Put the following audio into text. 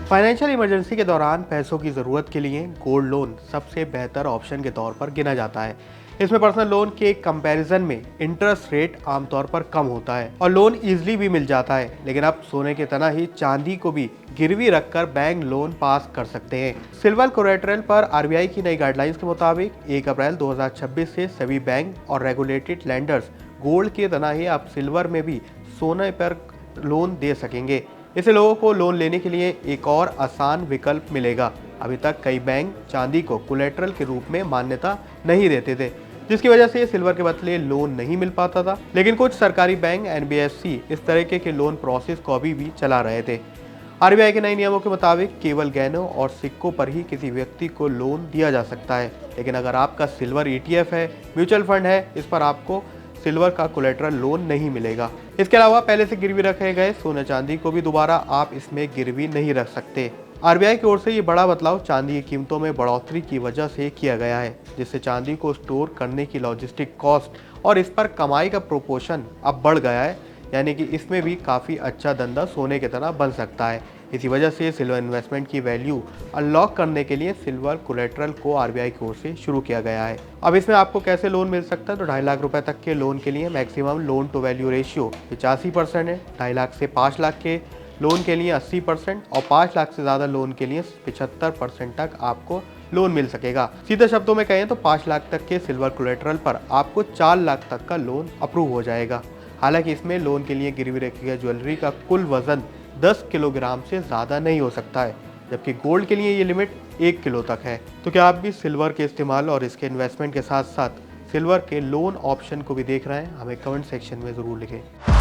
Financial emergency के दौरान पैसों की ज़रूरत के लिए गोल्ड लोन सबसे बेहतर ऑप्शन के तौर पर गिना जाता है। इसमें पर्सनल लोन के कंपैरिजन में इंटरेस्ट रेट आमतौर पर कम होता है और लोन इजीली भी मिल जाता है। लेकिन अब सोने की तरह ही चांदी को भी गिरवी रखकर बैंक लोन पास कर सकते हैं। सिल्वर कोलेटरल पर आरबीआई की नई गाइडलाइंस के मुताबिक 1 अप्रैल 2026 से सभी बैंक और रेगुलेटेड लैंडर्स गोल्ड की तरह ही अब सिल्वर में भी सोने पर लोन दे सकेंगे। इससे लोगों को लोन लेने के लिए एक और आसान विकल्प मिलेगा। अभी तक कई बैंक चांदी को कोलेटरल के रूप में मान्यता नहीं देते थे, जिसकी वजह से सिल्वर के बदले लोन नहीं मिल पाता था। लेकिन कुछ सरकारी बैंक एनबीएफसी इस तरीके के लोन प्रोसेस को अभी भी चला रहे थे। आरबीआई के नए नियमों के मुताबिक केवल गहनों और सिक्कों पर ही किसी व्यक्ति को लोन दिया जा सकता है। लेकिन अगर आपका सिल्वर ईटीएफ है, म्यूचुअल फंड है, इस पर आपको सिल्वर का कोलेटरल लोन नहीं मिलेगा। इसके अलावा पहले से गिरवी रखे गए सोने चांदी को भी दोबारा आप इसमें गिरवी नहीं रख सकते। आरबीआई की ओर से ये बड़ा बदलाव चांदी की कीमतों में बढ़ोतरी की वजह से किया गया है, जिससे चांदी को स्टोर करने की लॉजिस्टिक कॉस्ट और इस पर कमाई का प्रोपोर्शन अब बढ़ गया है। यानी कि इसमें भी काफ़ी अच्छा धंधा सोने की तरह बन सकता है। इसी वजह से सिल्वर इन्वेस्टमेंट की वैल्यू अनलॉक करने के लिए सिल्वर कोलेटरल को आरबीआई की ओर से शुरू किया गया है। अब इसमें आपको कैसे लोन मिल सकता है, तो 2.5 लाख रुपए तक के लोन के लिए maximum loan to value ratio 85% है। 2.5 लाख से 5 लाख के लोन के लिए 80% और 5 लाख से ज़्यादा लोन के लिए 75% तक आपको लोन मिल सकेगा। सीधे शब्दों में कहें तो 5 लाख तक के सिल्वर कोलेटरल पर आपको 4 लाख तक का लोन अप्रूव हो जाएगा। हालांकि इसमें लोन के लिए गिरवी रखी गई ज्वेलरी का कुल वजन 10 किलोग्राम से ज़्यादा नहीं हो सकता है, जबकि गोल्ड के लिए ये लिमिट 1 किलो तक है। तो क्या आप भी सिल्वर के इस्तेमाल और इसके इन्वेस्टमेंट के साथ साथ सिल्वर के लोन ऑप्शन को भी देख रहे हैं? हमें कमेंट सेक्शन में ज़रूर लिखें।